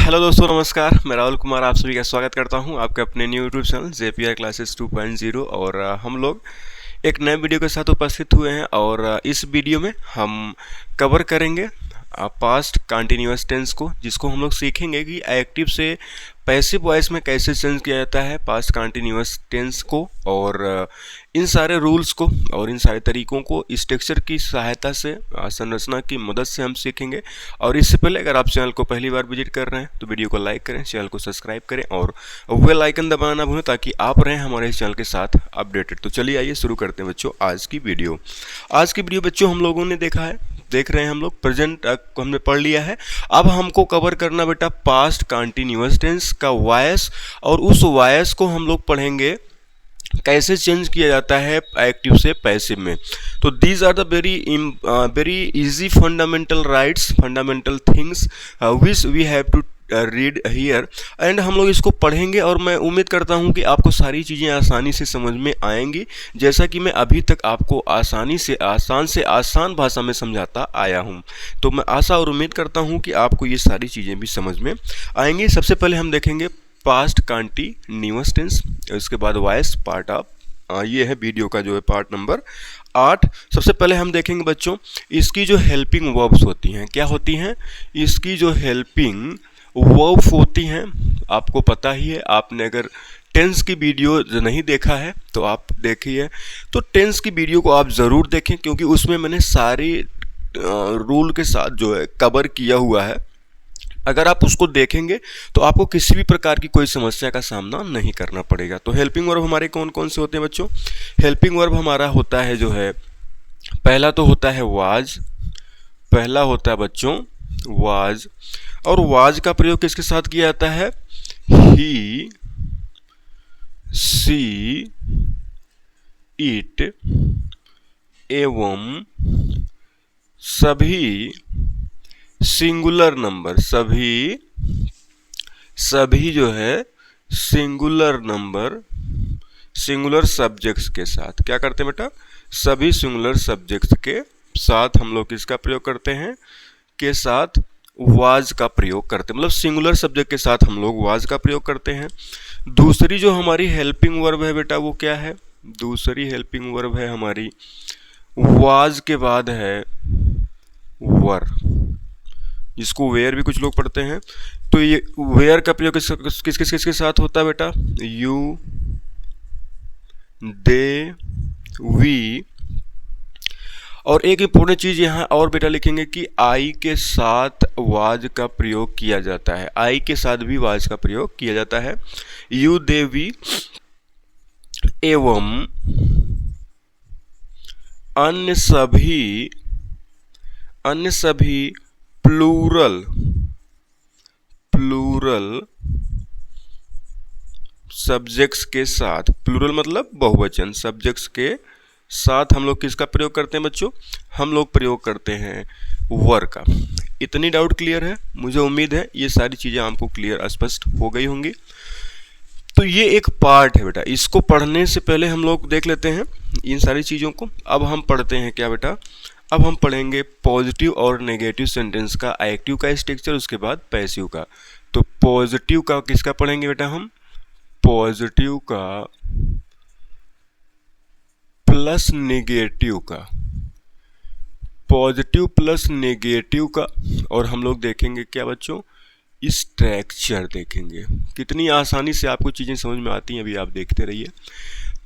Hello दोस्तों, नमस्कार। मैं राहुल कुमार आप सभी का स्वागत करता हूं आपके अपने new YouTube channel JPR classes 2.0। और हम लोग एक नए वीडियो के साथ उपस्थित हुए हैं। और इस वीडियो में हम कवर करेंगे पास्ट कंटिन्यूअस टेंस को, जिसको हम लोग सीखेंगे कि एक्टिव से पैसिव वॉइस में कैसे चेंज किया जाता है पास्ट कंटिन्यूअस टेंस को। और इन सारे रूल्स को और इन सारे तरीकों को स्ट्रक्चर की सहायता से, संरचना की मदद से हम सीखेंगे। और इससे पहले अगर आप चैनल को पहली बार विजिट कर रहे हैं तो वीडियो को लाइक करें, चैनल को सब्सक्राइब करें और बेल आइकन दबाना ना भूलें, ताकि आप रहें हमारे इस चैनल के साथ अपडेटेड। तो चलिए आइए शुरू करते हैं बच्चों आज की वीडियो। बच्चों हम लोगों ने देख रहे हैं, हम लोग प्रेजेंट को हमने पढ़ लिया है। अब हमको कवर करना बेटा पास्ट कंटिन्यूअस टेंस का वॉइस, और उस वॉइस को हम लोग पढ़ेंगे कैसे चेंज किया जाता है एक्टिव से पैसिव में। तो these are the very easy fundamental things which we have to read here and हम लोग इसको पढ़ेंगे। और मैं उम्मीद करता हूं कि आपको सारी चीज़ें आसानी से समझ में आएंगी, जैसा कि मैं अभी तक आपको आसान से आसान भाषा में समझाता आया हूं। तो मैं आशा और उम्मीद करता हूं कि आपको ये सारी चीज़ें भी समझ में आएंगी। सबसे पहले हम देखेंगे पास्ट कंटिन्यूअस टेंस, इसके बाद वॉइस पार्ट ऑफ ये है वीडियो का जो है पार्ट नंबर 8। सबसे पहले हम देखेंगे बच्चों इसकी जो हेल्पिंग वर्ब्स होती हैं, क्या होती हैं। इसकी जो हेल्पिंग वर्ब्स होती हैं आपको पता ही है। आपने अगर टेंस की वीडियो नहीं देखा है तो आप देखिए, तो टेंस की वीडियो को आप ज़रूर देखें, क्योंकि उसमें मैंने सारी रूल के साथ जो है कवर किया हुआ है। अगर आप उसको देखेंगे तो आपको किसी भी प्रकार की कोई समस्या का सामना नहीं करना पड़ेगा। तो हेल्पिंग वर्ब हमारे कौन कौन से होते हैं बच्चों। हेल्पिंग वर्ब हमारा होता है जो है, पहला तो होता है वाज, पहला होता है बच्चों वाज। और वाज का प्रयोग किसके साथ किया जाता है। ही, सी, इट एवं सभी सिंगुलर नंबर, सभी जो है सिंगुलर नंबर सिंगुलर सब्जेक्ट्स के साथ क्या करते हैं बेटा, सभी सिंगुलर सब्जेक्ट्स के साथ हम लोग किसका प्रयोग करते हैं, के साथ वाज का प्रयोग करते हैं। मतलब सिंगुलर सब्जेक्ट के साथ हम लोग वाज का प्रयोग करते हैं। दूसरी जो हमारी हेल्पिंग वर्ब है बेटा वो क्या है, दूसरी हेल्पिंग वर्ब है हमारी वाज के बाद है वर, जिसको वेयर भी कुछ लोग पढ़ते हैं। तो ये वेयर का प्रयोग किसके साथ होता है बेटा, यू, दे, वी। और एक इंपॉर्टेंट चीज यहाँ और बेटा लिखेंगे कि आई के साथ वाज का प्रयोग किया जाता है, आई के साथ भी वाज का प्रयोग किया जाता है। यू, दे, वी एवं अन्य सभी प्लूरल सब्जेक्ट्स के साथ, प्लूरल मतलब बहुवचन, सब्जेक्ट्स के साथ हम लोग किसका प्रयोग करते हैं बच्चों, हम लोग प्रयोग करते हैं वर का। इतनी डाउट क्लियर है, मुझे उम्मीद है ये सारी चीज़ें आपको क्लियर स्पष्ट हो गई होंगी। तो ये एक पार्ट है बेटा, इसको पढ़ने से पहले हम लोग देख लेते हैं इन सारी चीज़ों को। अब हम पढ़ते हैं क्या बेटा, अब हम पढ़ेंगे पॉजिटिव और नेगेटिव सेंटेंस का एक्टिव का स्ट्रक्चर, उसके बाद पैसिव का। तो पॉजिटिव का किसका पढ़ेंगे बेटा हम, पॉजिटिव का प्लस नेगेटिव का, पॉजिटिव प्लस नेगेटिव का। और हम लोग देखेंगे क्या बच्चों, स्ट्रक्चर देखेंगे। कितनी आसानी से आपको चीज़ें समझ में आती हैं, अभी आप देखते रहिए।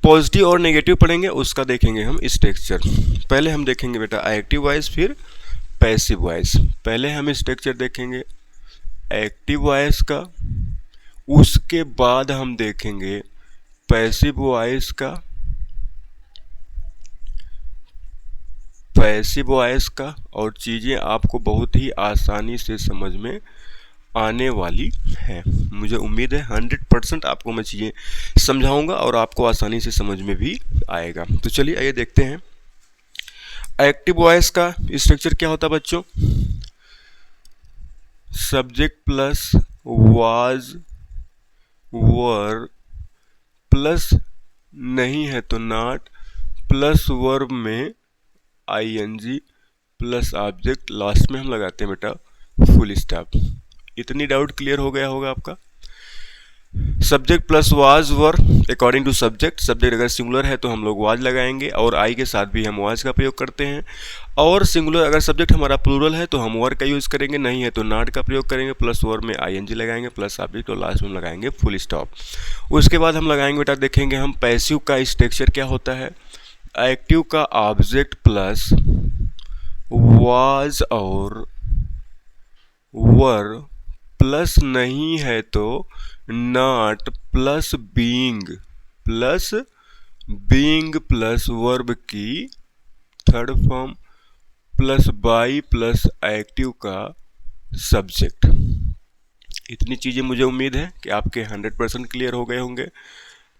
पॉजिटिव और नेगेटिव पढ़ेंगे, उसका देखेंगे हम स्ट्रक्चर। पहले हम देखेंगे बेटा एक्टिव वॉइस, फिर पैसिव वॉइस। पहले हम स्ट्रक्चर देखेंगे एक्टिव वॉइस का, उसके बाद हम देखेंगे पैसिव वॉइस का, और चीज़ें आपको बहुत ही आसानी से समझ में आने वाली है। मुझे उम्मीद है 100% आपको मैं चीज़ें समझाऊंगा और आपको आसानी से समझ में भी आएगा। तो चलिए आइए देखते हैं एक्टिव वॉइस का स्ट्रक्चर क्या होता है बच्चों। Subject plus was, verb plus नहीं है तो नॉट, प्लस वर्ब में ING प्लस ऑब्जेक्ट, लास्ट में हम लगाते हैं बेटा फुल स्टॉप। इतनी डाउट क्लियर हो गया होगा आपका। Subject plus was verb according to subject. Subject अगर सिंगुलर है तो हम लोग वाज लगाएंगे और आई के साथ भी हम वाज का प्रयोग करते हैं। और सिंगुलर अगर सब्जेक्ट हमारा प्लूरल है तो हम वर का यूज़ करेंगे, नहीं है तो नॉट का प्रयोग करेंगे, प्लस वर में आईएनजी लगाएंगे, प्लस सब्जेक्ट और लास्ट में लगाएंगे फुल स्टॉप। उसके बाद हम लगाएंगे बेटा, देखेंगे हम पैसिव का स्ट्रक्चर क्या होता है। एक्टिव का ऑब्जेक्ट प्लस वाज और वर, प्लस नहीं है तो not, plus being plus verb की third form, plus by plus active का सब्जेक्ट। इतनी चीज़ें मुझे उम्मीद है कि आपके 100% क्लियर हो गए होंगे।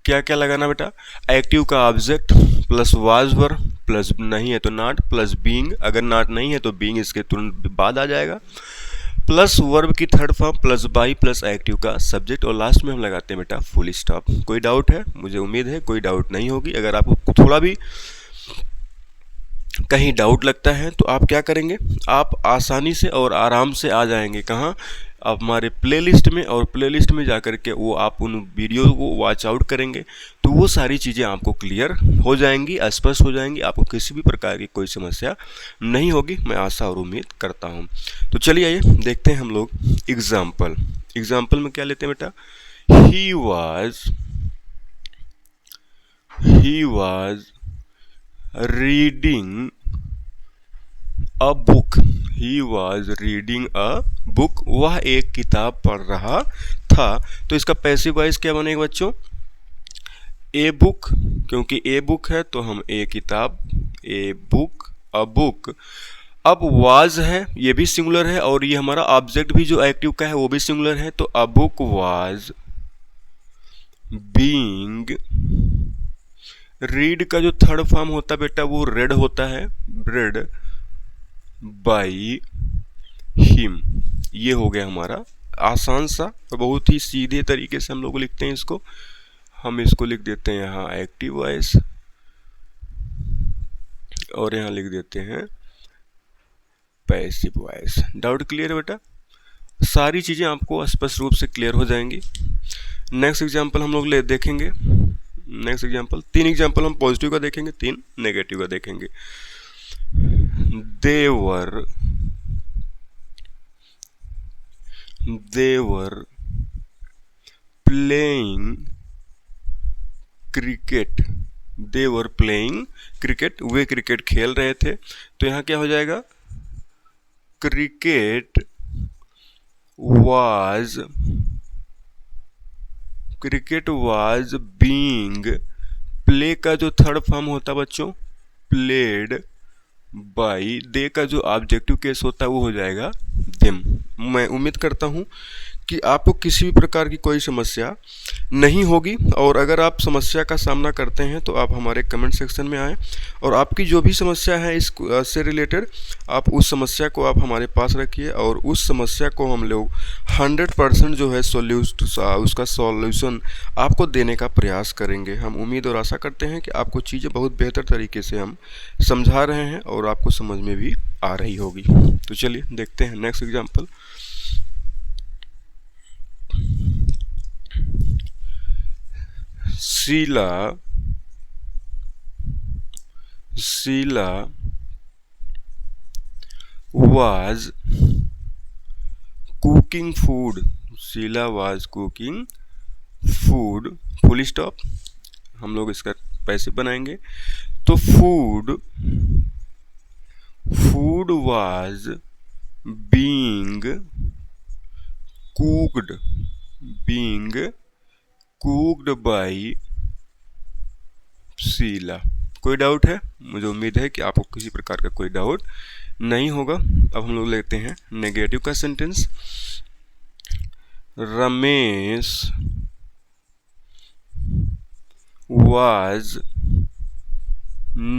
क्या क्या लगाना बेटा, एक्टिव का object plus was verb, plus नहीं है तो नॉट, प्लस बीइंग, अगर नॉट नहीं है तो बीइंग इसके तुरंत बाद आ जाएगा, प्लस वर्ब की third form, plus by plus active का सब्जेक्ट, और लास्ट में हम लगाते हैं बेटा फुल स्टॉप। कोई डाउट है? मुझे उम्मीद है कोई डाउट नहीं होगी। अगर आपको थोड़ा भी कहीं डाउट लगता है तो आप क्या करेंगे, आप आसानी से और आराम से आ जाएंगे कहाँ, आप हमारे प्लेलिस्ट में, और प्लेलिस्ट में जाकर के वो आप उन वीडियो को वॉच आउट करेंगे तो वो सारी चीज़ें आपको क्लियर हो जाएंगी, स्पष्ट हो जाएंगी, आपको किसी भी प्रकार की कोई समस्या नहीं होगी, मैं आशा और उम्मीद करता हूँ। तो चलिए आइए देखते हैं हम लोग एग्जाम्पल में क्या लेते हैं बेटा, he was reading a book, he was reading a book, वह एक किताब पढ़ रहा था। तो इसका पैसिव वॉइस क्या बनेगा बच्चों, ए बुक, क्योंकि ए बुक है तो हम ए किताब, ए बुक, अ बुक। अब वाज है, ये भी सिंगुलर है, और ये हमारा ऑब्जेक्ट भी जो एक्टिव का है वो भी सिंगुलर है, तो a book was being, read का जो थर्ड फॉर्म होता है बेटा वो रेड होता है, रेड बाई हिम। ये हो गया हमारा आसान सा और बहुत ही सीधे तरीके से हम लोग लिखते हैं इसको। हम इसको लिख देते हैं यहाँ एक्टिव वॉइस, और यहाँ लिख देते हैं पैसिव वॉइस। डाउट क्लियर है बेटा? सारी चीज़ें आपको स्पष्ट रूप से क्लियर हो जाएंगी। नेक्स्ट एग्जाम्पल हम लोग देखेंगे। नेक्स्ट एग्जाम्पल, 3 एग्जाम्पल हम पॉजिटिव का देखेंगे, 3 नेगेटिव का देखेंगे। they were playing cricket, they were playing cricket, way cricket खेल रहे थे। तो यहाँ क्या हो जाएगा, क्रिकेट वाज बीइंग, प्ले का जो थर्ड फॉर्म होता है बच्चों प्लेड बाई, दे का जो ऑब्जेक्टिव केस होता है वो हो जाएगा देम। मैं उम्मीद करता हूँ कि आपको किसी भी प्रकार की कोई समस्या नहीं होगी, और अगर आप समस्या का सामना करते हैं तो आप हमारे कमेंट सेक्शन में आएँ, और आपकी जो भी समस्या है इस से रिलेटेड आप उस समस्या को आप हमारे पास रखिए, और उस समस्या को हम लोग 100% जो है उसका सॉल्यूशन आपको देने का प्रयास करेंगे। हम उम्मीद और आशा करते हैं कि आपको चीज़ें बहुत बेहतर तरीके से हम समझा रहे हैं और आपको समझ में भी आ रही होगी। तो चलिए देखते हैं next example. Sheila was cooking food. Sheila was cooking food. Full stop. हम लोग इसका पैसे बनाएंगे तो food was being cooked by Sheila. कोई डाउट है? मुझे उम्मीद है कि आपको किसी प्रकार का कोई डाउट नहीं होगा। अब हम लोग लेते हैं नेगेटिव का sentence. Ramesh was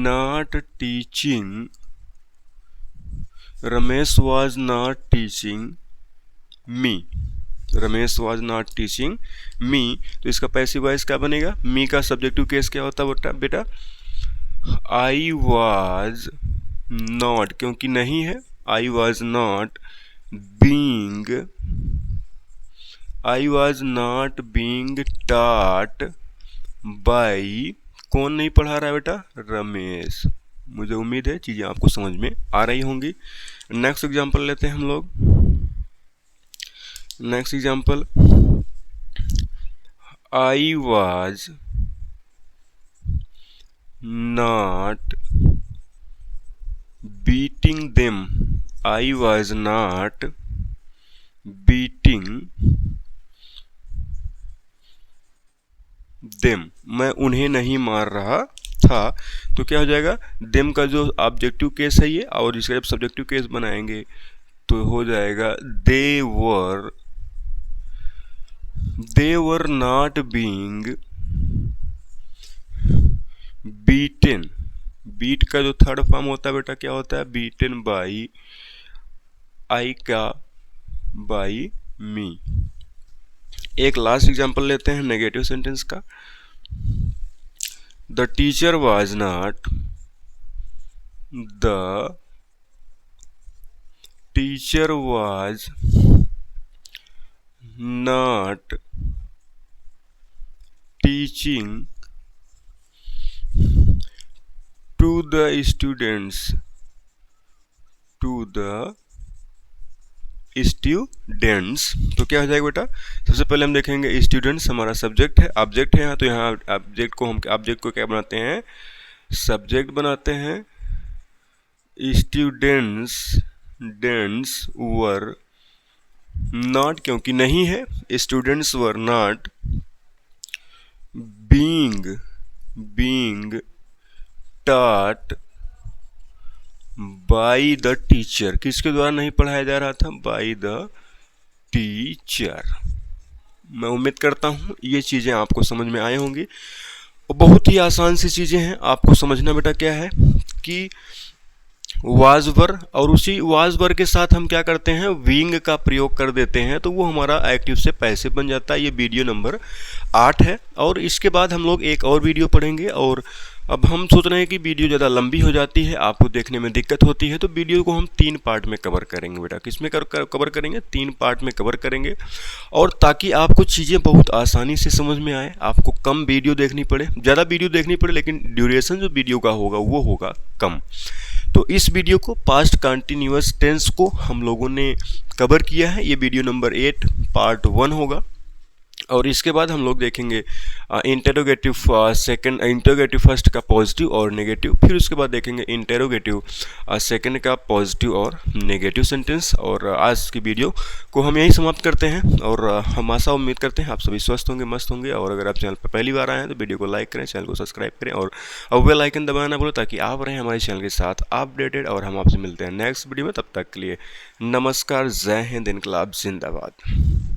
not teaching me। Ramesh was not teaching me, तो इसका पैसिव वॉइस क्या बनेगा, मी का सब्जेक्टिव केस क्या होता है बेटा, आई वॉज नॉट, क्योंकि नहीं है, I was not being I was not being taught by, कौन नहीं पढ़ा रहा है बेटा? रमेश। मुझे उम्मीद है चीज़ें आपको समझ में आ रही होंगी। नेक्स्ट एग्जांपल लेते हैं हम लोग। Next example, I was not beating them, I was not beating them, मैं उन्हें नहीं मार रहा था। तो क्या हो जाएगा? देम का जो ऑब्जेक्टिव केस है ये, और इसका जब सब्जेक्टिव केस बनाएंगे तो हो जाएगा they were not being beaten. Beat का जो थर्ड फॉर्म होता है बेटा क्या होता है? बीटन बाई, आई का बाई मी। एक लास्ट एग्जांपल लेते हैं नेगेटिव सेंटेंस का। The teacher was not, the teacher was not teaching to the students, तो क्या हो जाएगा बेटा? सबसे पहले हम देखेंगे स्टूडेंट्स हमारा सब्जेक्ट है, ऑब्जेक्ट है यहाँ, तो यहाँ ऑब्जेक्ट को क्या बनाते हैं? सब्जेक्ट बनाते हैं। स्टूडेंट्स वर नॉट, क्योंकि नहीं है, students were not being taught by the teacher, किसके द्वारा नहीं पढ़ाया जा रहा था? By the teacher. मैं उम्मीद करता हूँ ये चीज़ें आपको समझ में आई होंगी। और बहुत ही आसान सी चीज़ें हैं, आपको समझना बेटा क्या है कि वाज वर, और उसी वाज वर के साथ हम क्या करते हैं? विंग का प्रयोग कर देते हैं, तो वो हमारा एक्टिव से पैसिव बन जाता है। ये वीडियो नंबर 8 है, और इसके बाद हम लोग एक और वीडियो पढ़ेंगे। और अब हम सोच रहे हैं कि वीडियो ज़्यादा लंबी हो जाती है, आपको देखने में दिक्कत होती है, तो वीडियो को हम 3 पार्ट में कवर करेंगे बेटा। किसमें कवर करेंगे? 3 पार्ट में कवर करेंगे, और ताकि आपको चीज़ें बहुत आसानी से समझ में आए, आपको कम वीडियो देखनी पड़े, ज़्यादा वीडियो देखनी पड़े, लेकिन ड्यूरेशन जो वीडियो का होगा वो होगा कम। तो इस वीडियो को पास्ट कंटिन्यूअस टेंस को हम लोगों ने कवर किया है। ये वीडियो नंबर 8 पार्ट 1 होगा, और इसके बाद हम लोग देखेंगे इंटेरोगेटिव फर्स्ट का पॉजिटिव और नेगेटिव, फिर उसके बाद देखेंगे इंटेरोगेटिव सेकंड का पॉजिटिव और नेगेटिव सेंटेंस। और आज की वीडियो को हम यहीं समाप्त करते हैं, और हम आशा उम्मीद करते हैं आप सभी स्वस्थ होंगे, मस्त होंगे। और अगर आप चैनल पर पहली बार आए हैं तो वीडियो को लाइक करें, चैनल को सब्सक्राइब करें, और बेल आइकन दबाना बोलो, ताकि आप रहें हमारे चैनल के साथ अपडेटेड। और हम आपसे मिलते हैं नेक्स्ट वीडियो में, तब तक के लिए नमस्कार, जय हिंद, इनकलाब जिंदाबाद।